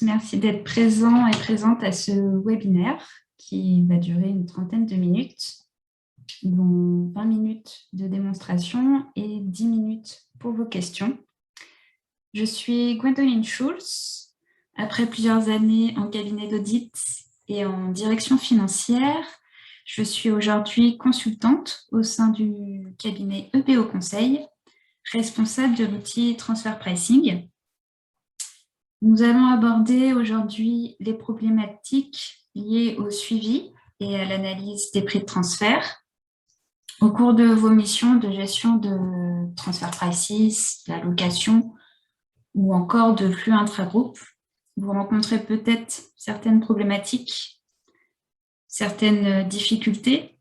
Merci d'être présent et présente à ce webinaire qui va durer une trentaine de minutes, dont 20 minutes de démonstration et 10 minutes pour vos questions. Je suis Gwendoline Schulz. Après plusieurs années en cabinet d'audit et en direction financière, je suis aujourd'hui consultante au sein du cabinet EPO Conseil, responsable de l'outil Transfer Pricing. Nous allons aborder aujourd'hui les problématiques liées au suivi et à l'analyse des prix de transfert au cours de vos missions de gestion de transfer prices, d'allocation ou encore de flux intragroupe. Vous rencontrez peut-être certaines problématiques, certaines difficultés,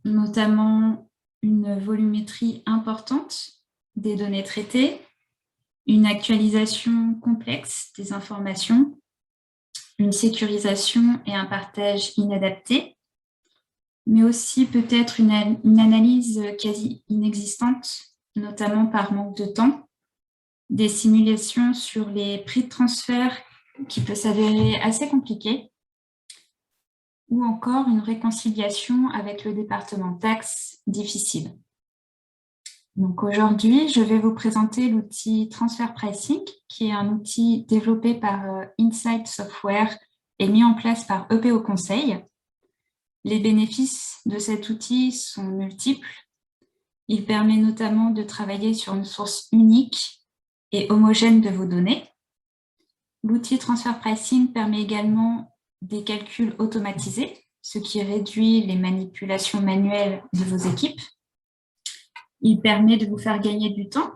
notamment une volumétrie importante des données traitées, une actualisation complexe des informations, une sécurisation et un partage inadapté, mais aussi peut-être une analyse quasi inexistante, notamment par manque de temps, des simulations sur les prix de transfert qui peut s'avérer assez compliqué, ou encore une réconciliation avec le département taxes difficile. Donc aujourd'hui, je vais vous présenter l'outil Transfer Pricing, qui est un outil développé par Insight Software et mis en place par EPO Conseil. Les bénéfices de cet outil sont multiples. Il permet notamment de travailler sur une source unique et homogène de vos données. L'outil Transfer Pricing permet également des calculs automatisés, ce qui réduit les manipulations manuelles de vos équipes. Il permet de vous faire gagner du temps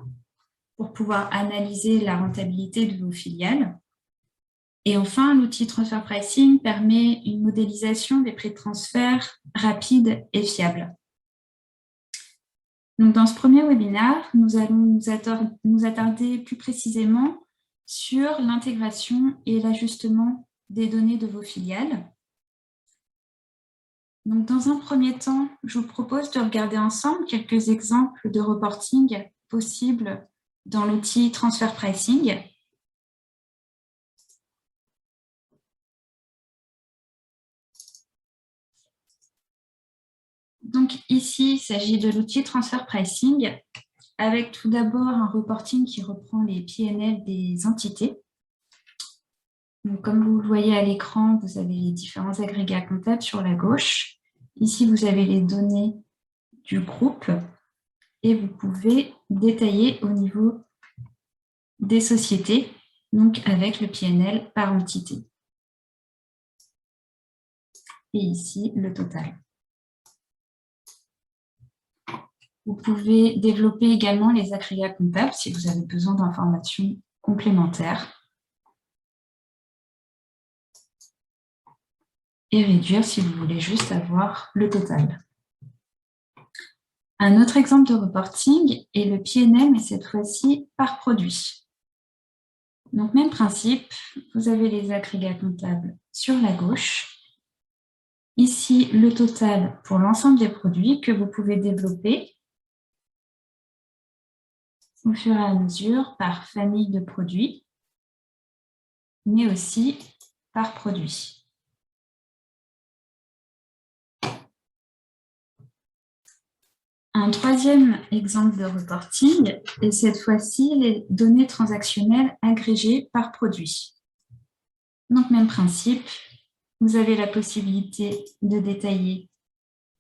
pour pouvoir analyser la rentabilité de vos filiales. Et enfin, l'outil Transfer Pricing permet une modélisation des prix de transfert rapide et fiable. Donc, dans ce premier webinaire, nous allons nous attarder plus précisément sur l'intégration et l'ajustement des données de vos filiales. Donc, dans un premier temps, je vous propose de regarder ensemble quelques exemples de reporting possibles dans l'outil Transfer Pricing. Donc ici, il s'agit de l'outil Transfer Pricing, avec tout d'abord un reporting qui reprend les PNL des entités. Donc, comme vous le voyez à l'écran, vous avez les différents agrégats comptables sur la gauche. Ici, vous avez les données du groupe et vous pouvez détailler au niveau des sociétés, donc avec le PNL par entité. Et ici, le total. Vous pouvez développer également les agrégats comptables si vous avez besoin d'informations complémentaires. Et réduire si vous voulez juste avoir le total. Un autre exemple de reporting est le PNL, mais cette fois-ci par produit. Donc, même principe, vous avez les agrégats comptables sur la gauche. Ici, le total pour l'ensemble des produits que vous pouvez développer au fur et à mesure par famille de produits, mais aussi par produit. Un troisième exemple de reporting est cette fois-ci les données transactionnelles agrégées par produit. Donc, même principe, vous avez la possibilité de détailler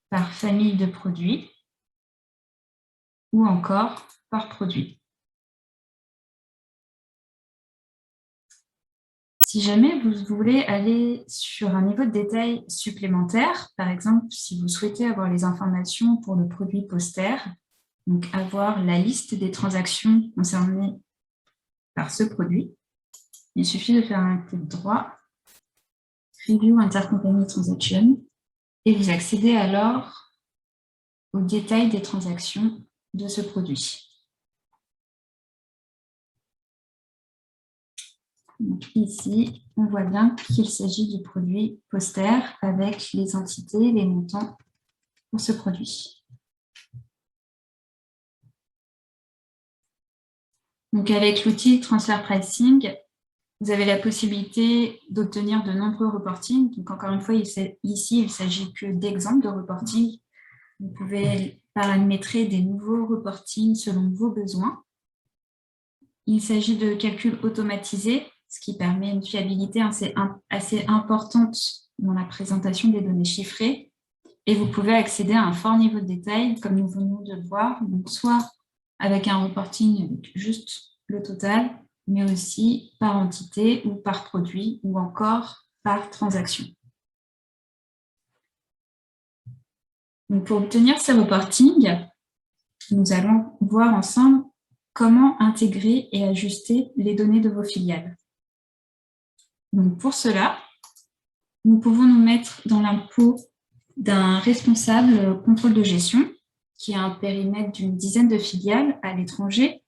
par famille de produits ou encore par produit. Si jamais vous voulez aller sur un niveau de détail supplémentaire, par exemple, si vous souhaitez avoir les informations pour le produit poster, donc avoir la liste des transactions concernées par ce produit, il suffit de faire un clic droit, Review Intercompany Transaction, et vous accédez alors au détail des transactions de ce produit. Donc ici, on voit bien qu'il s'agit du produit poster avec les entités, les montants pour ce produit. Donc avec l'outil Transfer Pricing, Vous avez la possibilité d'obtenir de nombreux reportings. Donc, encore une fois, ici, il ne s'agit que d'exemples de reporting. Vous pouvez paramétrer des nouveaux reportings selon vos besoins. Il s'agit de calculs automatisés, ce qui permet une fiabilité assez importante dans la présentation des données chiffrées. Et vous pouvez accéder à un fort niveau de détail, comme nous venons de le voir, donc soit avec un reporting avec juste le total, mais aussi par entité ou par produit, ou encore par transaction. Donc pour obtenir ces reportings, nous allons voir ensemble comment intégrer et ajuster les données de vos filiales. Donc pour cela, nous pouvons nous mettre dans la peau d'un responsable contrôle de gestion qui a un périmètre d'une dizaine de filiales à l'étranger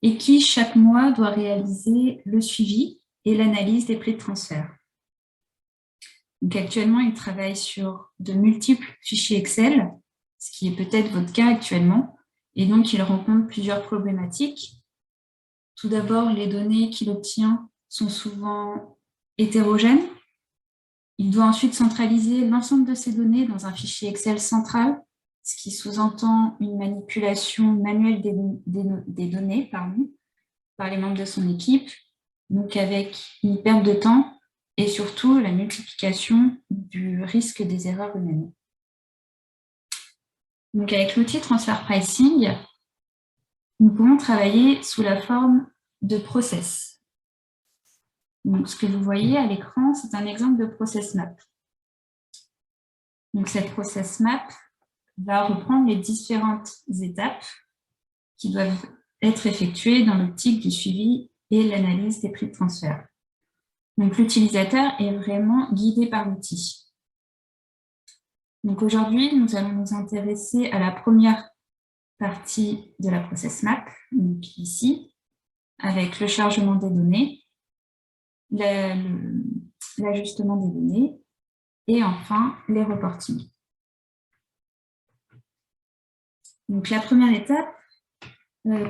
et qui, chaque mois, doit réaliser le suivi et l'analyse des prix de transfert. Donc, actuellement, il travaille sur de multiples fichiers Excel, ce qui est peut-être votre cas actuellement, et donc il rencontre plusieurs problématiques. Tout d'abord, les données qu'il obtient sont souvent hétérogènes. Il doit ensuite centraliser l'ensemble de ces données dans un fichier Excel central, ce qui sous-entend une manipulation manuelle des données par les membres de son équipe, donc avec une perte de temps et surtout la multiplication du risque des erreurs humaines. Donc avec l'outil Transfer Pricing, nous pouvons travailler sous la forme de process. Donc, ce que vous voyez à l'écran, c'est un exemple de process map. Donc, cette process map va reprendre les différentes étapes qui doivent être effectuées dans l'optique du suivi et l'analyse des prix de transfert. Donc, l'utilisateur est vraiment guidé par l'outil. Donc, aujourd'hui, nous allons nous intéresser à la première partie de la process map, donc ici, avec le chargement des données, l'ajustement des données et enfin les reportings. Donc, la première étape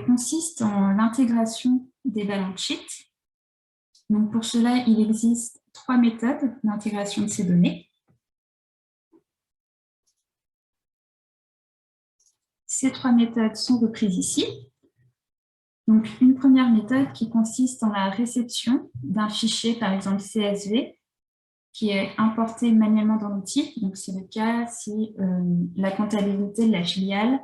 consiste en l'intégration des balance sheets. Donc, pour cela, il existe 3 méthodes d'intégration de ces données. Ces 3 méthodes sont reprises ici. Donc, une première méthode qui consiste en la réception d'un fichier, par exemple CSV, qui est importé manuellement dans l'outil. Donc, c'est le cas si la comptabilité de la filiale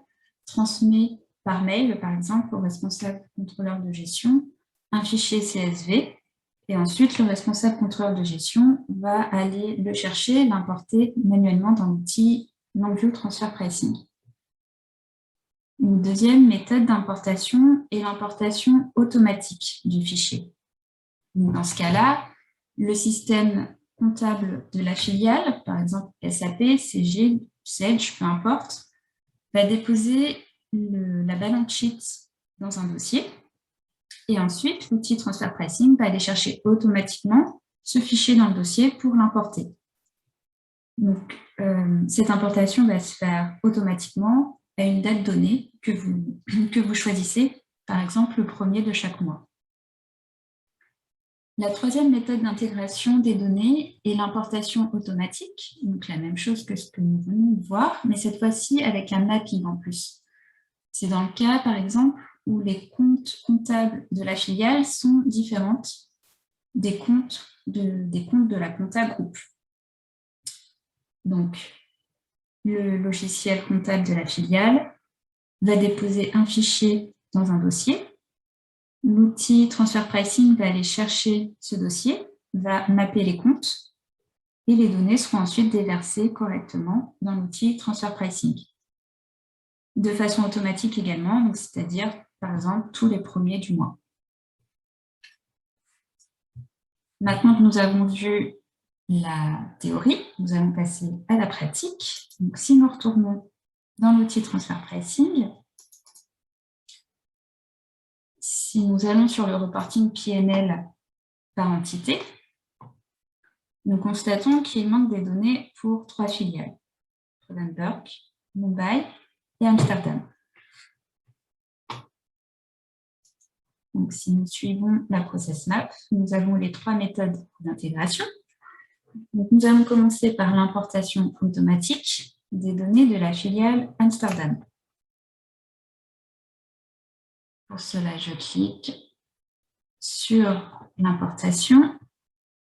transmet par mail, par exemple, au responsable contrôleur de gestion, un fichier CSV. Et ensuite, le responsable contrôleur de gestion va aller le chercher, l'importer manuellement dans l'outil Longview Transfer Pricing. Une deuxième méthode d'importation est l'importation automatique du fichier. Dans ce cas-là, le système comptable de la filiale, par exemple SAP, CG, Sage, peu importe, va déposer la balance sheet dans un dossier et ensuite l'outil Transfer Pricing va aller chercher automatiquement ce fichier dans le dossier pour l'importer. Donc, cette importation va se faire automatiquement à une date donnée que vous choisissez, par exemple le 1er de chaque mois. La troisième méthode d'intégration des données est l'importation automatique, donc la même chose que ce que nous venons de voir, mais cette fois-ci avec un mapping en plus. C'est dans le cas, par exemple, où les comptes comptables de la filiale sont différentes des comptes de la compta groupe. Donc, le logiciel comptable de la filiale va déposer un fichier dans un dossier. L'outil Transfer Pricing va aller chercher ce dossier, va mapper les comptes et les données seront ensuite déversées correctement dans l'outil Transfer Pricing. De façon automatique également, c'est-à-dire par exemple tous les premiers du mois. Maintenant que nous avons vu la théorie, nous allons passer à la pratique. Donc, si nous retournons dans l'outil Transfer Pricing, si nous allons sur le reporting PNL par entité, nous constatons qu'il manque des données pour 3 filiales, Rodenburg, Mumbai et Amsterdam. Donc, si nous suivons la process map, nous avons les 3 méthodes d'intégration. Nous allons commencer par l'importation automatique des données de la filiale Amsterdam. Pour cela, je clique sur l'importation.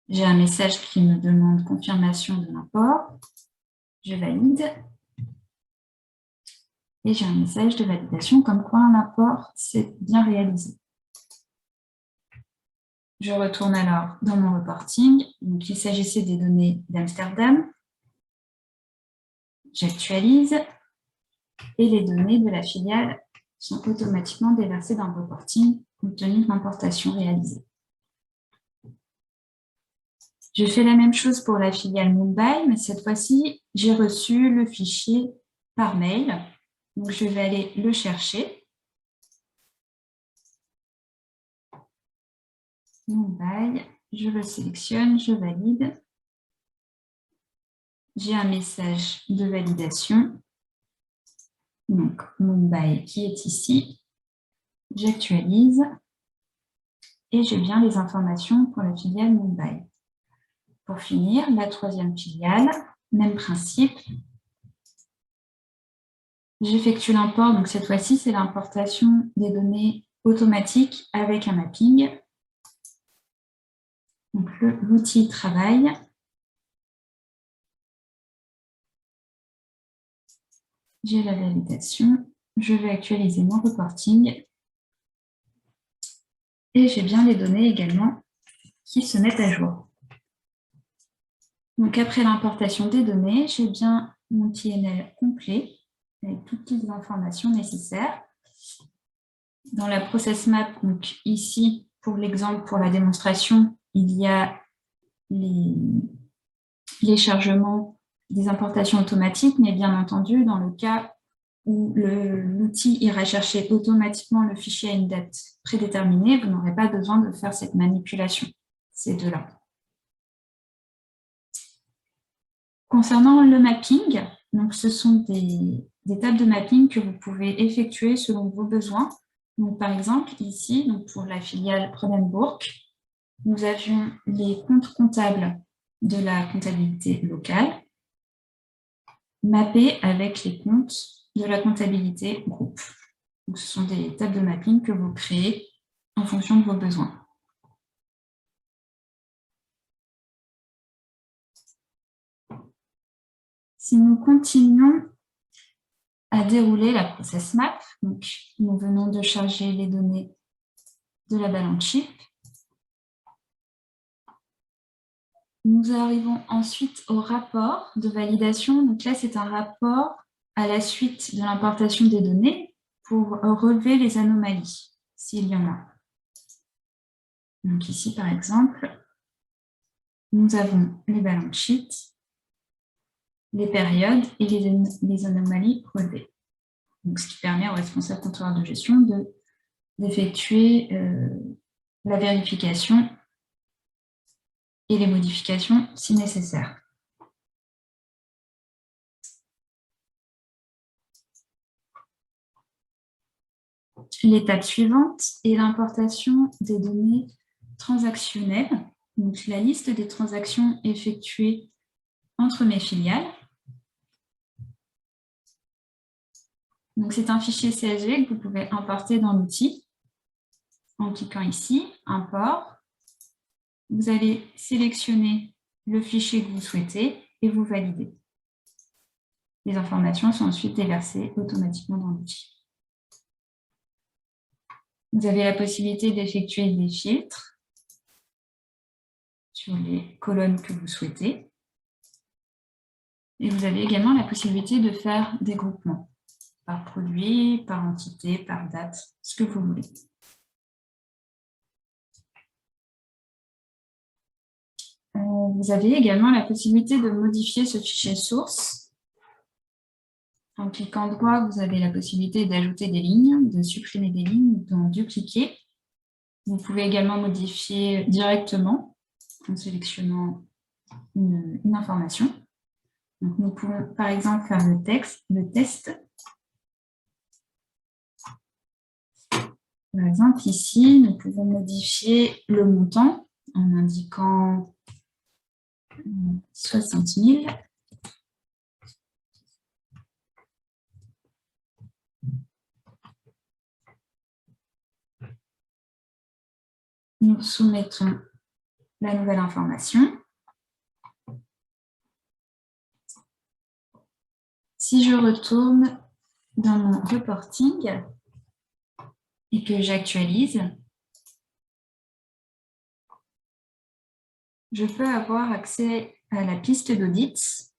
J'ai un message qui me demande confirmation de l'import. Je valide. Et j'ai un message de validation comme quoi l'import s'est bien réalisé. Je retourne alors dans mon reporting. Donc, il s'agissait des données d'Amsterdam. J'actualise et les données de la filiale sont automatiquement déversées dans le reporting compte tenu de l'importation réalisée. Je fais la même chose pour la filiale Mumbai, mais cette fois-ci, j'ai reçu le fichier par mail. Donc, je vais aller le chercher. Mumbai, je le sélectionne, je valide. J'ai un message de validation. Donc, Mumbai qui est ici. J'actualise. Et j'ai bien les informations pour la filiale Mumbai. Pour finir, la 3e filiale, même principe. J'effectue l'import, donc cette fois-ci, c'est l'importation des données automatiques avec un mapping. Donc, l'outil travaille. J'ai la validation. Je vais actualiser mon reporting. Et j'ai bien les données également qui se mettent à jour. Donc, après l'importation des données, j'ai bien mon PNL complet avec toutes les informations nécessaires. Dans la process map, donc ici, pour l'exemple, pour la démonstration, il y a les chargements des importations automatiques, mais bien entendu, dans le cas où l'outil ira chercher automatiquement le fichier à une date prédéterminée, vous n'aurez pas besoin de faire cette manipulation, ces deux-là. Concernant le mapping, donc ce sont des tables de mapping que vous pouvez effectuer selon vos besoins. Donc, par exemple, ici, donc pour la filiale Cronenbourg, nous avions les comptes comptables de la comptabilité locale mappés avec les comptes de la comptabilité groupe. Donc, ce sont des tables de mapping que vous créez en fonction de vos besoins. Si nous continuons à dérouler la process map, donc nous venons de charger les données de la balance sheet. Nous arrivons ensuite au rapport de validation. Donc là, c'est un rapport à la suite de l'importation des données pour relever les anomalies, s'il y en a. Donc ici, par exemple, nous avons les balance sheets, les périodes et les anomalies relevées. Donc, ce qui permet au responsable comptable de gestion d'effectuer la vérification et les modifications si nécessaire. L'étape suivante est l'importation des données transactionnelles, donc la liste des transactions effectuées entre mes filiales. Donc c'est un fichier CSV que vous pouvez importer dans l'outil en cliquant ici, import. Vous allez sélectionner le fichier que vous souhaitez et vous validez. Les informations sont ensuite déversées automatiquement dans l'outil. Vous avez la possibilité d'effectuer des filtres sur les colonnes que vous souhaitez. Et vous avez également la possibilité de faire des groupements par produit, par entité, par date, ce que vous voulez. Vous avez également la possibilité de modifier ce fichier source. En cliquant droit, vous avez la possibilité d'ajouter des lignes, de supprimer des lignes, d'en dupliquer. Vous pouvez également modifier directement en sélectionnant une information. Donc, nous pouvons par exemple faire le test. Par exemple, ici, nous pouvons modifier le montant en indiquant 60 000. Nous soumettons la nouvelle information. Si je retourne dans mon reporting et que j'actualise, je peux avoir accès à la piste d'audit.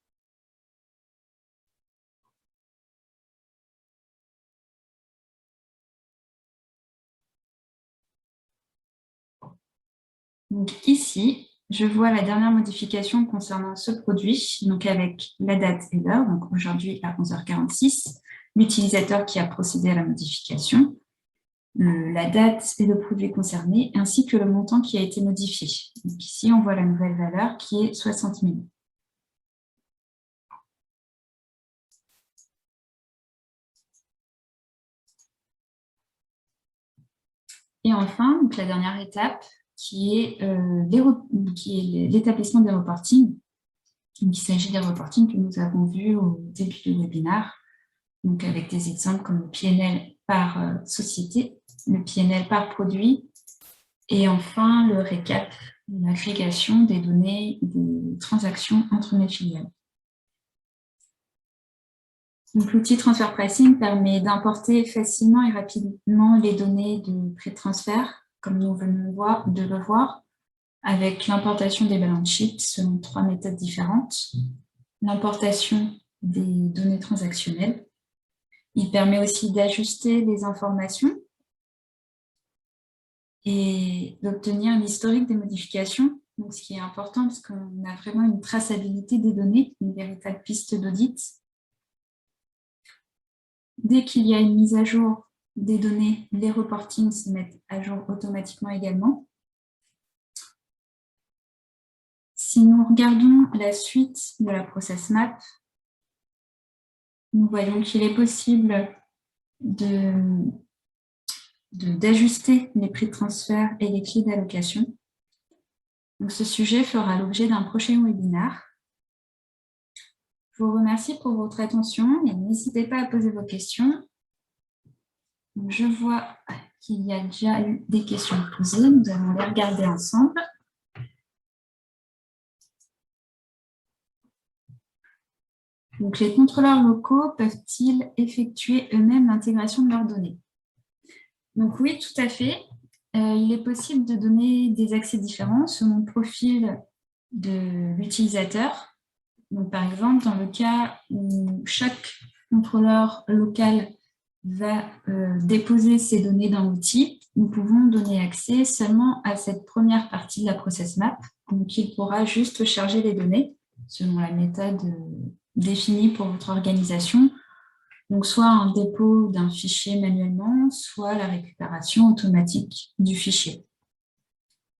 Donc ici, je vois la dernière modification concernant ce produit, donc avec la date et l'heure, donc aujourd'hui à 11h46, l'utilisateur qui a procédé à la modification, la date et le produit concerné, ainsi que le montant qui a été modifié. Donc ici, on voit la nouvelle valeur qui est 60 000. Et enfin, donc la dernière étape, qui est l'établissement des reportings. Donc, il s'agit des reportings que nous avons vus au début du webinaire, donc avec des exemples comme le PNL par société, le PNL par produit, et enfin le récap, l'agrégation des données des transactions entre mes filiales. L'outil Transfer Pricing permet d'importer facilement et rapidement les données de pré-transfert, comme nous venons de le voir, avec l'importation des balance sheets selon 3 méthodes différentes, l'importation des données transactionnelles. Il permet aussi d'ajuster les informations et d'obtenir l'historique des modifications, donc ce qui est important parce qu'on a vraiment une traçabilité des données, une véritable piste d'audit. Dès qu'il y a une mise à jour des données, les reportings se mettent à jour automatiquement également. Si nous regardons la suite de la process map, nous voyons qu'il est possible d'ajuster les prix de transfert et les clés d'allocation. Donc, ce sujet fera l'objet d'un prochain webinaire. Je vous remercie pour votre attention et n'hésitez pas à poser vos questions. Je vois qu'il y a déjà eu des questions posées. Nous allons les regarder ensemble. Donc, les contrôleurs locaux peuvent-ils effectuer eux-mêmes l'intégration de leurs données? Donc oui, tout à fait. Il est possible de donner des accès différents selon le profil de l'utilisateur. Donc, par exemple, dans le cas où chaque contrôleur local va déposer ses données dans l'outil, nous pouvons donner accès seulement à cette première partie de la process map. Donc, il pourra juste charger les données selon la méthode définie pour votre organisation. Donc, soit un dépôt d'un fichier manuellement, soit la récupération automatique du fichier.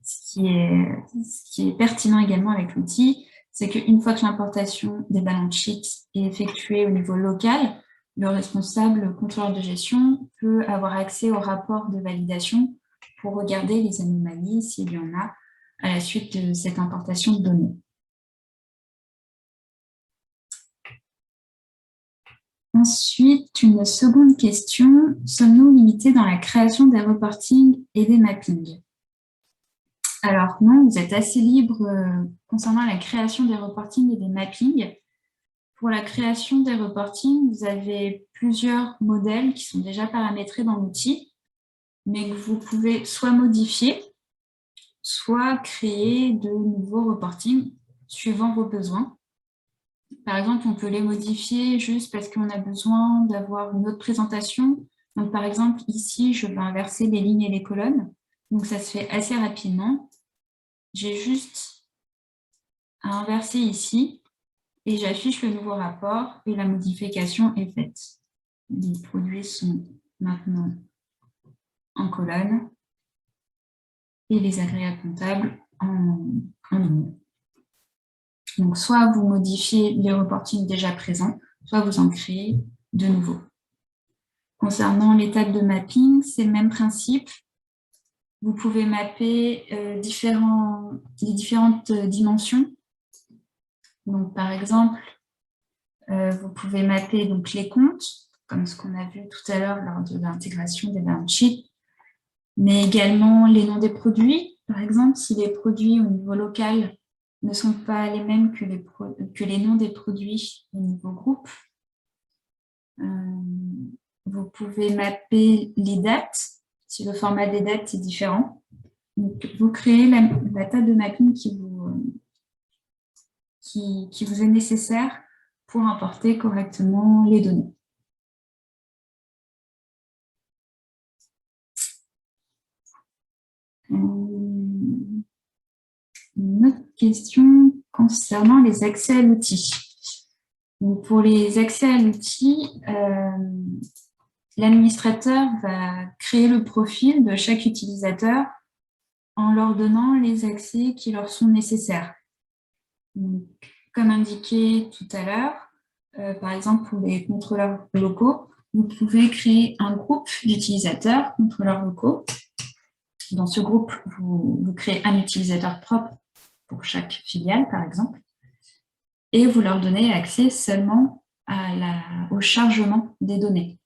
Ce qui est pertinent également avec l'outil, c'est qu'une fois que l'importation des balance sheets est effectuée au niveau local, le responsable contrôleur de gestion peut avoir accès au rapport de validation pour regarder les anomalies, s'il y en a, à la suite de cette importation de données. Ensuite, une seconde question, sommes-nous limités dans la création des reportings et des mappings? Alors non, vous êtes assez libre concernant la création des reportings et des mappings. Pour la création des reportings, vous avez plusieurs modèles qui sont déjà paramétrés dans l'outil, mais que vous pouvez soit modifier, soit créer de nouveaux reportings suivant vos besoins. Par exemple, on peut les modifier juste parce qu'on a besoin d'avoir une autre présentation. Donc, par exemple, ici, je vais inverser les lignes et les colonnes. Donc, ça se fait assez rapidement. J'ai juste à inverser ici et j'affiche le nouveau rapport et la modification est faite. Les produits sont maintenant en colonne et les agrégats comptables en ligne. Donc, soit vous modifiez les reportings déjà présents, soit vous en créez de nouveaux. Concernant les tables de mapping, c'est le même principe. Vous pouvez mapper les différentes dimensions. Donc, par exemple, vous pouvez mapper donc, les comptes, comme ce qu'on a vu tout à l'heure lors de l'intégration des balance sheets, mais également les noms des produits. Par exemple, si les produits au niveau local ne sont pas les mêmes que les noms des produits au niveau groupe. Vous pouvez mapper les dates, si le format des dates est différent. Donc, vous créez la table de mapping qui vous est nécessaire pour importer correctement les données. Une autre question concernant les accès à l'outil. Pour les accès à l'outil, l'administrateur va créer le profil de chaque utilisateur en leur donnant les accès qui leur sont nécessaires. Donc, comme indiqué tout à l'heure, par exemple pour les contrôleurs locaux, vous pouvez créer un groupe d'utilisateurs contrôleurs locaux. Dans ce groupe, vous créez un utilisateur propre pour chaque filiale, par exemple, et vous leur donnez accès seulement au chargement des données.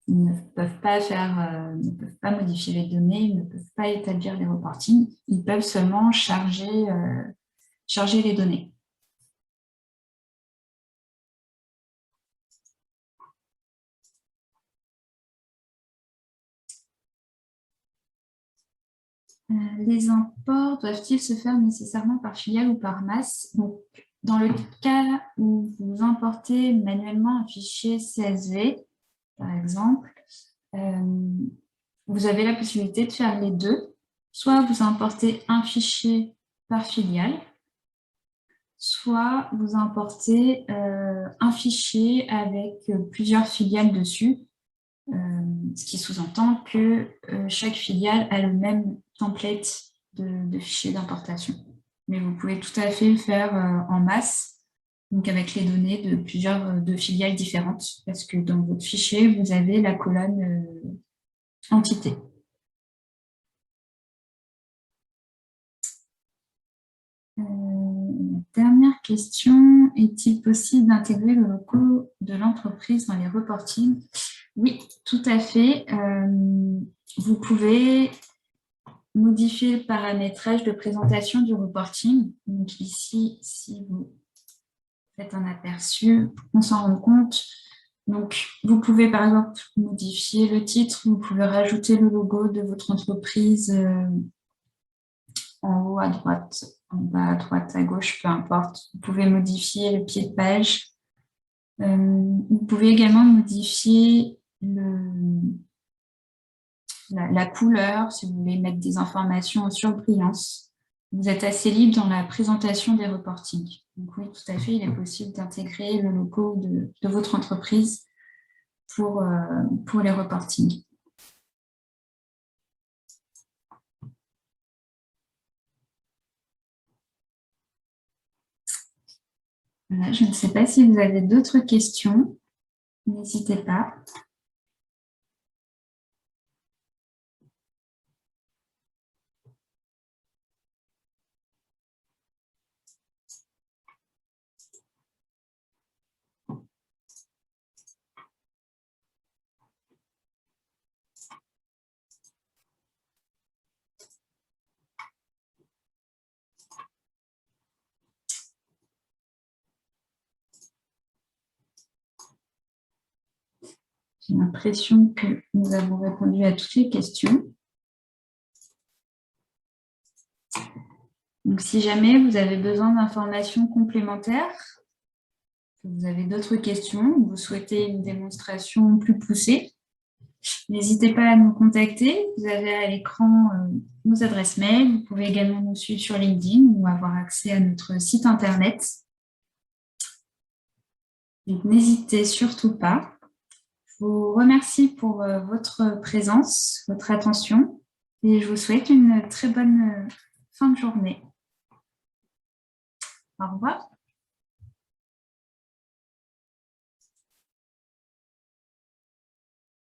Ils ne peuvent pas modifier les données, ils ne peuvent pas établir les reportings, ils peuvent seulement charger les données. Les imports doivent-ils se faire nécessairement par filiale ou par masse? Donc, dans le cas où vous importez manuellement un fichier CSV, par exemple, vous avez la possibilité de faire les deux. Soit vous importez un fichier par filiale, soit vous importez un fichier avec plusieurs filiales dessus, ce qui sous-entend que chaque filiale a le même template de fichier d'importation. Mais vous pouvez tout à fait le faire en masse, donc avec les données de plusieurs filiales différentes, parce que dans votre fichier, vous avez la colonne entité. Dernière question, est-il possible d'intégrer le logo de l'entreprise dans les reportings? Oui, tout à fait. Vous pouvez modifier le paramétrage de présentation du reporting. Donc ici, si vous faites un aperçu, on s'en rend compte. Donc, vous pouvez par exemple modifier le titre, vous pouvez rajouter le logo de votre entreprise en haut à droite, en bas à droite, à gauche, peu importe. Vous pouvez modifier le pied de page. Vous pouvez également modifier la couleur, si vous voulez mettre des informations en surbrillance. Vous êtes assez libre dans la présentation des reportings. Donc oui, tout à fait, il est possible d'intégrer le logo de votre entreprise pour les reportings. Voilà, je ne sais pas si vous avez d'autres questions. N'hésitez pas. J'ai l'impression que nous avons répondu à toutes les questions. Donc, si jamais vous avez besoin d'informations complémentaires, que vous avez d'autres questions, vous souhaitez une démonstration plus poussée, n'hésitez pas à nous contacter. Vous avez à l'écran nos adresses mail. Vous pouvez également nous suivre sur LinkedIn ou avoir accès à notre site internet. Donc, n'hésitez surtout pas. Je vous remercie pour votre présence, votre attention et je vous souhaite une très bonne fin de journée. Au revoir.